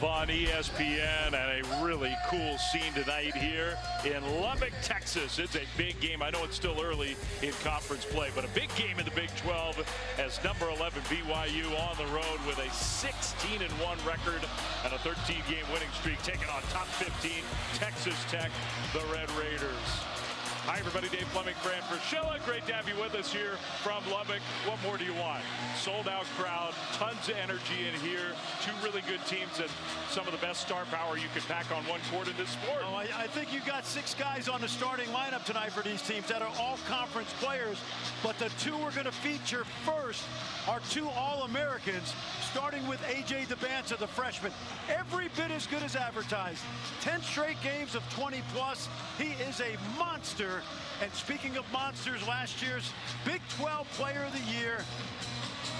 on ESPN, and a really cool scene tonight here in Lubbock, Texas. It's a big game. I know it's still early in conference play, but a big game in the Big 12 as number 11 BYU on the road with a 16-1 record and a 13-game winning streak, taking on top 15 Texas Tech, the Red Raiders. Hi, everybody. Dave Fleming, Fran Fraschilla. Great to have you with us here from Lubbock. What more do you want? Sold-out crowd, tons of energy in here. Two really good teams and some of the best star power you can pack on one court in this sport. Oh, I think you got 6 guys on the starting lineup tonight for these teams that are all conference players. But the 2 we're going to feature first are 2 All-Americans, starting with A.J. DeBanza, the freshman. Every bit as good as advertised. 10 straight games of 20-plus. He is a monster. And speaking of monsters, last year's Big 12 Player of the Year,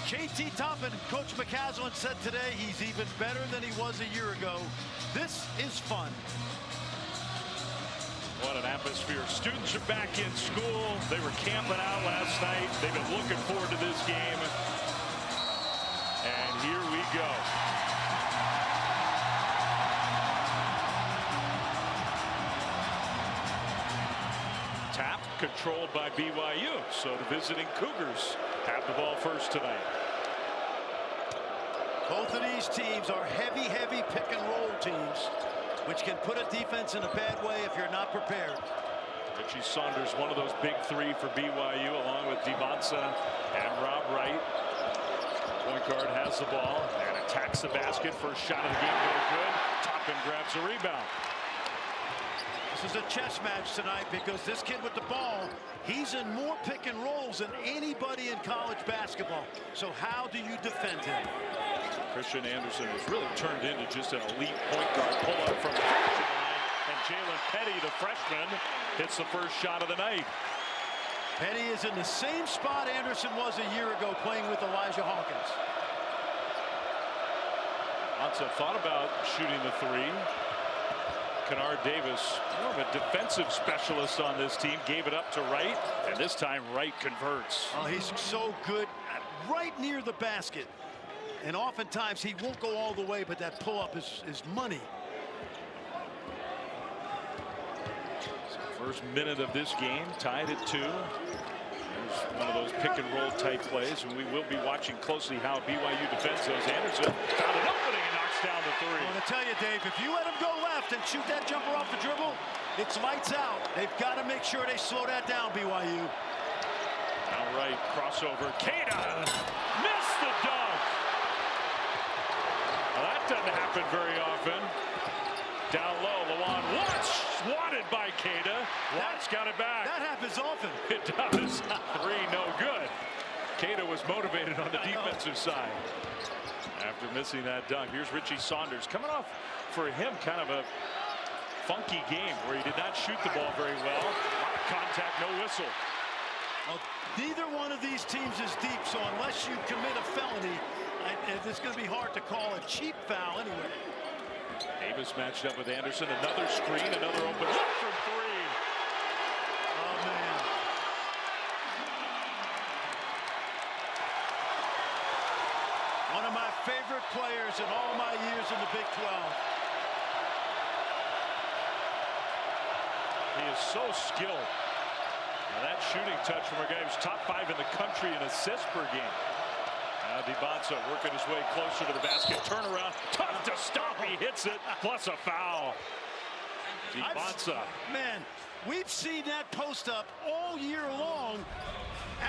J.T. Toppin, Coach McCaslin said today he's even better than he was a year ago. This is fun. What an atmosphere. Students are back in school. They were camping out last night. They've been looking forward to this game. And here we go. Tap controlled by BYU. So the visiting Cougars have the ball first tonight. Both of these teams are heavy pick and roll teams, which can put a defense in a bad way if you're not prepared. Richie Saunders, one of those big 3 for BYU, along with DeBanza and Rob Wright. Point guard has the ball and attacks the basket. First shot of the game, no good. Toppin grabs a rebound. This is a chess match tonight because this kid with the ball, he's in more pick and rolls than anybody in college basketball. So how do you defend him? Christian Anderson was really turned into just an elite point guard. Pull up from the line, and Jalen Petty, the freshman, hits the first shot of the night. Petty is in the same spot Anderson was a year ago, playing with Elijah Hawkins. Ansa thought about shooting the 3. Kennard Davis, more of a defensive specialist on this team, gave it up to Wright, and this time Wright converts. Oh, he's so good right near the basket. And oftentimes he won't go all the way, but that pull-up is money. First minute of this game, tied at 2. There's one of those pick-and-roll type plays, and we will be watching closely how BYU defends those. Anderson found an opening and knocks down the 3. I want to tell you, Dave, if you let him go left and shoot that jumper off the dribble, it's lights out. They've got to make sure they slow that down, BYU. All right, crossover. Keita missed the dunk. Well, that doesn't happen very often. Down low, Lawan Watts swatted by Keita. Watts got it back. That happens often. It does. 3, no good. Keita was motivated on the defensive side after missing that dunk. Here's Richie Saunders coming off, for him, kind of a funky game where he did not shoot the ball very well. Contact, no whistle. Well, neither one of these teams is deep, so unless you commit a felony, it's going to be hard to call a cheap foul anyway. Davis matched up with Anderson. Another screen, another open look from 3. Oh, man. One of my favorite players in all my years in the Big 12. He is so skilled. Now that shooting touch from our guy who's top 5 in the country in assists per game. Now DeBanza working his way closer to the basket. Turnaround, tough to stop. He hits it, plus a foul. DeBanza. Man, we've seen that post up all year long.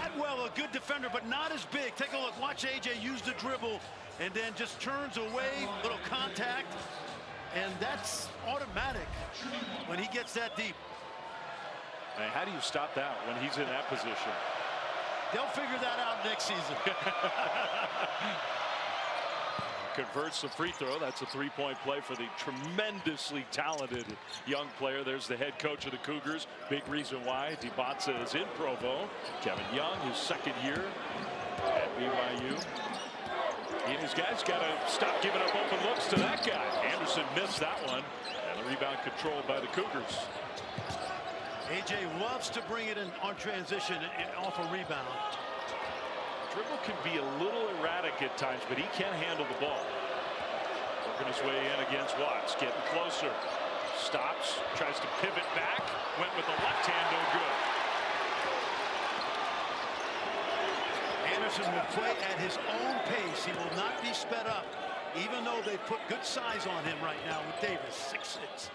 Atwell, a good defender, but not as big. Take a look. Watch AJ use the dribble and then just turns away. Little contact. And that's automatic when he gets that deep. Man, how do you stop that when he's in that position? They'll figure that out next season. Converts the free throw. That's a 3-point play for the tremendously talented young player. There's the head coach of the Cougars. Big reason why DeBanza is in Provo. Kevin Young, his 2nd year at BYU. He and his guys got to stop giving up open looks to that guy. Anderson missed that one, and the rebound controlled by the Cougars. AJ loves to bring it in on transition and off a rebound. Dribble can be a little erratic at times, but he can handle the ball. Working his way in against Watts. Getting closer. Stops. Tries to pivot back. Went with the left hand. No good. Anderson will play at his own pace. He will not be sped up, even though they put good size on him right now with Davis, 6'6".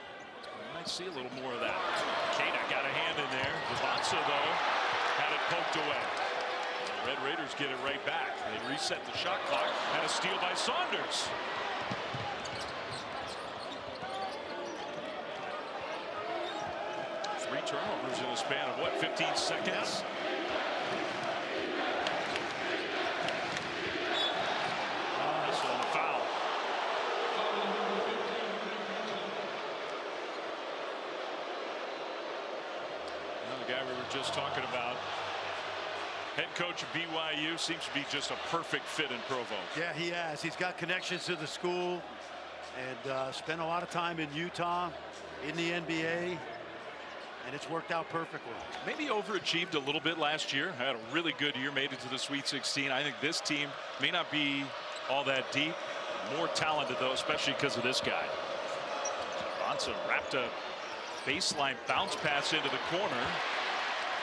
We might see a little more of that. Kana got a hand in there. Devonsa, though, had it poked away. The Red Raiders get it right back. They reset the shot clock. And a steal by Saunders. Three turnovers in a span of, what, 15 seconds? We were just talking about, head coach of BYU, seems to be just a perfect fit in Provo. Yeah, he has. He's got connections to the school and spent a lot of time in Utah, in the NBA, and it's worked out perfectly. Maybe overachieved a little bit last year. Had a really good year, made it to the Sweet 16. I think this team may not be all that deep. More talented, though, especially because of this guy. Bonson wrapped a baseline bounce pass into the corner.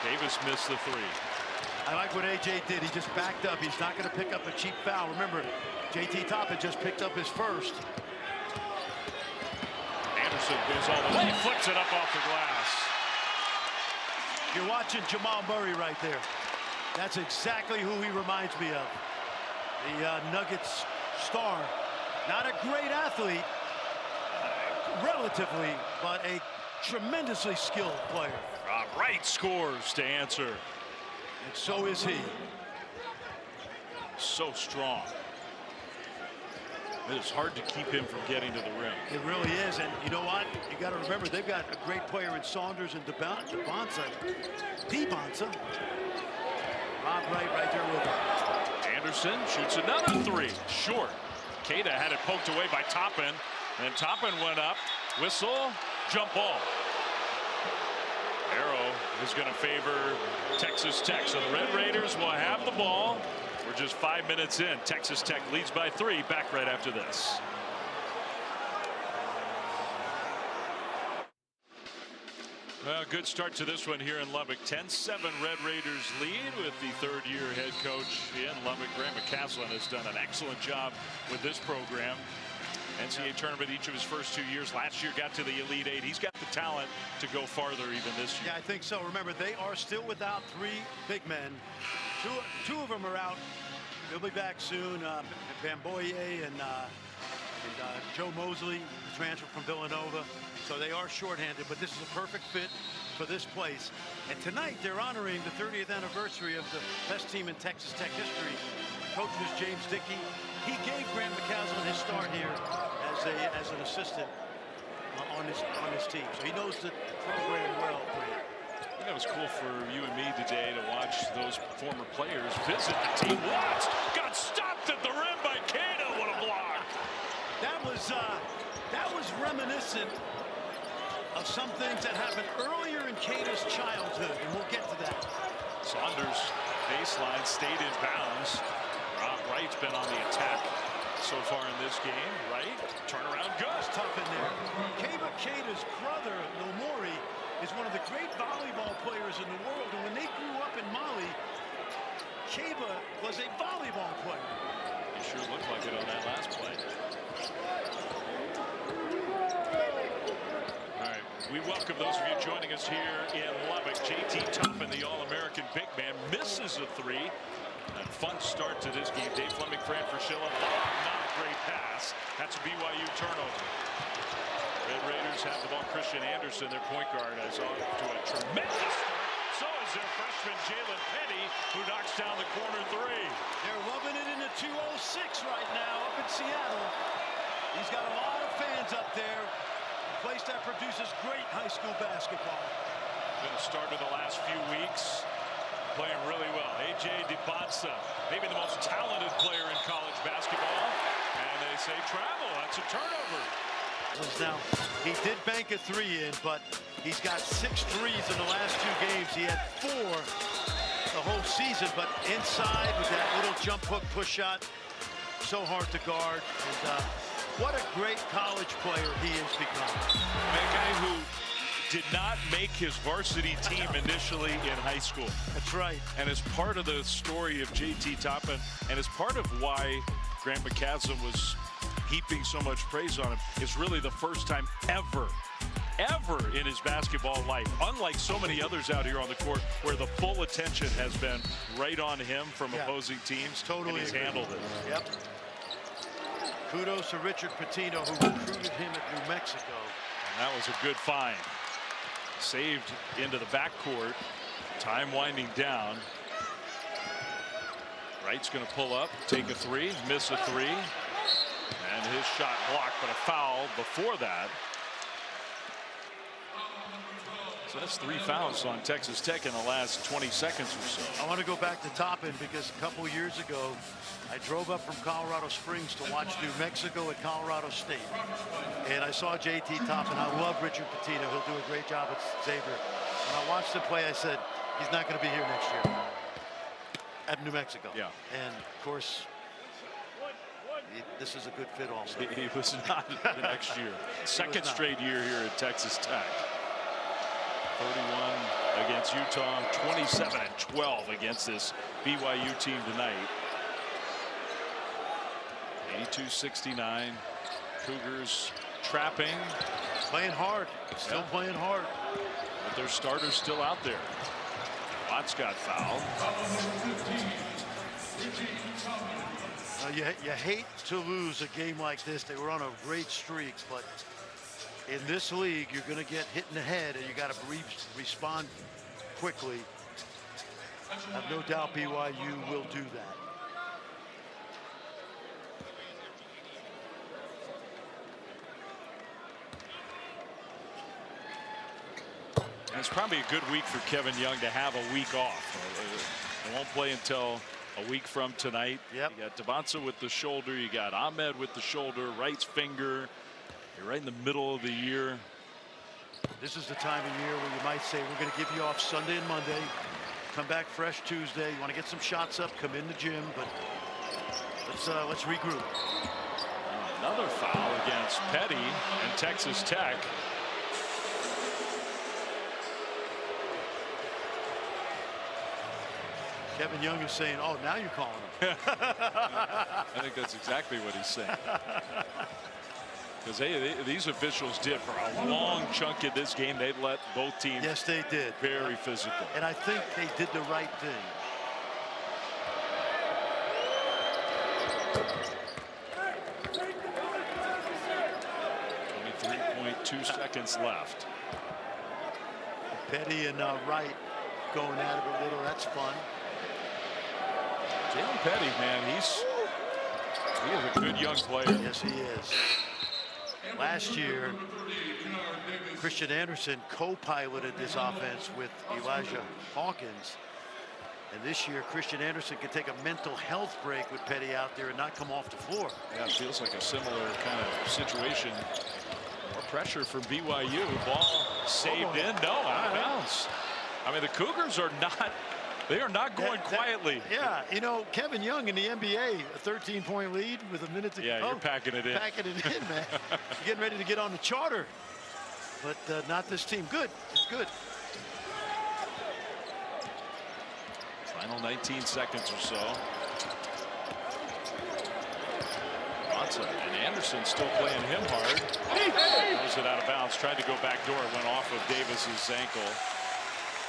Davis missed the three. I like what AJ did. He just backed up. He's not going to pick up a cheap foul. Remember, JT Toppin just picked up his first. Anderson goes all the way, flips it up off the glass. You're watching Jamal Murray right there. That's exactly who he reminds me of. The Nuggets star. Not a great athlete, relatively, but a tremendously skilled player. Wright scores to answer. And so is he. So strong. It is hard to keep him from getting to the rim. It really is. And you know what? You got to remember, they've got a great player in Saunders and Devonsa. Rob Wright right there with him. Anderson shoots another three. Short. Kada had it poked away by Toppin. And Toppin went up. Whistle. Jump ball. Arrow is going to favor Texas Tech. So the Red Raiders will have the ball. We're just 5 minutes in. Texas Tech leads by 3. Back right after this. Well, good start to this one here in Lubbock. 10-7 Red Raiders lead with the third-year head coach in Lubbock. Graham McCaslin has done an excellent job with this program. NCAA tournament each of his first 2 years. Last year got to the Elite Eight. He's got the talent to go farther even this year. Yeah, I think so. Remember, they are still without 3 big men. Two of them are out. They'll be back soon. Bamboye and Joe Mosley, the transfer from Villanova. So they are shorthanded, but this is a perfect fit for this place. And tonight they're honoring the 30th anniversary of the best team in Texas Tech history. Coach was James Dickey. He gave Graham McCaslin his start here as an assistant on his team. So he knows the program well. I think it was cool for you and me today to watch those former players visit the team. Watts got stopped at the rim by Kana. What a block! That was reminiscent of some things that happened earlier in Kana's childhood, and we'll get to that. Saunders baseline stayed in bounds. Rob Wright's been on the attack so far in this game. Wright, turnaround good. It's tough in there. Kana's brother, Nomori, is one of the great volleyball players in the world. And when they grew up in Mali, Kaba was a volleyball player. He sure looked like it on that last play. All right, we welcome those of you joining us here in Lubbock. JT Toppin, the All-American big man, misses a three. A fun start to this game. Dave Fleming, Fran Fraschilla. Not a great pass. That's a BYU turnover. Red Raiders have the ball. Christian Anderson, their point guard, is off to a tremendous start. So is their freshman Jalen Petty, who knocks down the corner three. They're loving it in the 206 right now up in Seattle. He's got a lot of fans up there. A place that produces great high school basketball. Been a start of the last few weeks. Playing really well. AJ Devonsa, maybe the most talented player in college basketball. And they say travel. That's a turnover. Now, he did bank a three in, but he's got 6 threes in the last 2 games. He had 4 the whole season, but inside with that little jump hook push shot, so hard to guard. And What a great college player he has become. A guy who did not make his varsity team initially in high school. That's right. And as part of the story of J.T. Toppin, and as part of why Grant McCasland was heaping so much praise on him, is really the first time ever in his basketball life, unlike so many others out here on the court, where the full attention has been right on him from opposing teams. Totally. And he's handled it. Yep. Kudos to Richard Pitino, who recruited him at New Mexico. And that was a good find. Saved into the backcourt. Time winding down. Wright's going to pull up, take a three, miss a three. And his shot blocked, but a foul before that. So that's 3 fouls on Texas Tech in the last 20 seconds or so. I want to go back to Toppin because a couple years ago, I drove up from Colorado Springs to watch New Mexico at Colorado State. And I saw J.T. Toppin. I love Richard Pitino. He'll do a great job at Xavier. When I watched him play, I said, he's not going to be here next year at New Mexico. Yeah. And, of course, this is a good fit also. He was not the next year. Second straight year here at Texas Tech. 31 against Utah, 27-12 against this BYU team tonight. 82-69. Cougars trapping. Playing hard. Still playing hard. But their starters still out there. Watts got fouled. You hate to lose a game like this. They were on a great streak, but in this league, you're going to get hit in the head, and you got to respond quickly. I have no doubt BYU will do that. And it's probably a good week for Kevin Young to have a week off. They won't play until a week from tonight. Yep. You got Devonsa with the shoulder. You got Ahmed with the shoulder. Wright's finger. You're right in the middle of the year. This is the time of year where you might say, we're going to give you off Sunday and Monday. Come back fresh Tuesday. You want to get some shots up, come in the gym, but let's regroup. Another foul against Petty and Texas Tech. Kevin Young is saying, oh, now you're calling him. I think that's exactly what he's saying. Because these officials did for a long chunk of this game. They let both teams. Yes, they did. Very physical. And I think they did the right thing. .2 seconds left. Petty and Wright going at it a little. That's fun. Jalen Petty, man, he is a good young player. Yes, he is. Last year, Christian Anderson co-piloted this offense with Elijah Hawkins. And this year, Christian Anderson can take a mental health break with Petty out there and not come off the floor. Yeah, it feels like a similar kind of situation. More pressure from BYU. Ball saved in. No, out of bounds. I mean, the Cougars are not. They are not going quietly. Yeah, you know, Kevin Young in the NBA, a 13-point lead with a minute to go. Yeah, you're packing it in. Packing it in, man. You're getting ready to get on the charter. But not this team. Good. It's good. Final 19 seconds or so. Johnson and Anderson still playing him hard. Throws it out of bounds. Tried to go back door. It went off of Davis's ankle.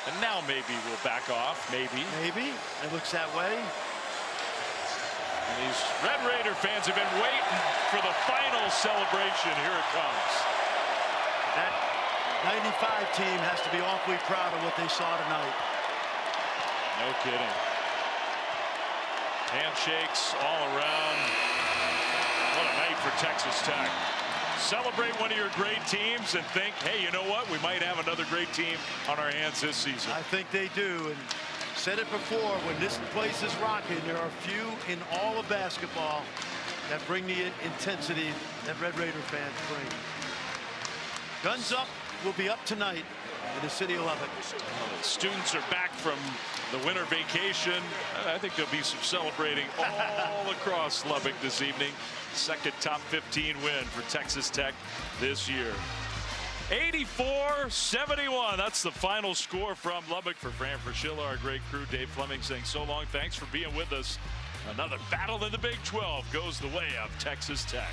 And now maybe we'll back off. Maybe. Maybe. It looks that way. And these Red Raider fans have been waiting for the final celebration. Here it comes. That 95 team has to be awfully proud of what they saw tonight. No kidding. Handshakes all around. What a night for Texas Tech. Celebrate one of your great teams and think, hey, you know what? We might have another great team on our hands this season. I think they do. And said it before, when this place is rocking, there are few in all of basketball that bring the intensity that Red Raider fans bring. Guns Up will be up tonight. in the city of Lubbock. Students are back from the winter vacation. I think there'll be some celebrating all across Lubbock this evening. Second top 15 win for Texas Tech this year. 84-71. That's the final score from Lubbock. For Fran Fraschilla, our great crew, Dave Fleming saying so long. Thanks for being with us. Another battle in the Big 12 goes the way of Texas Tech.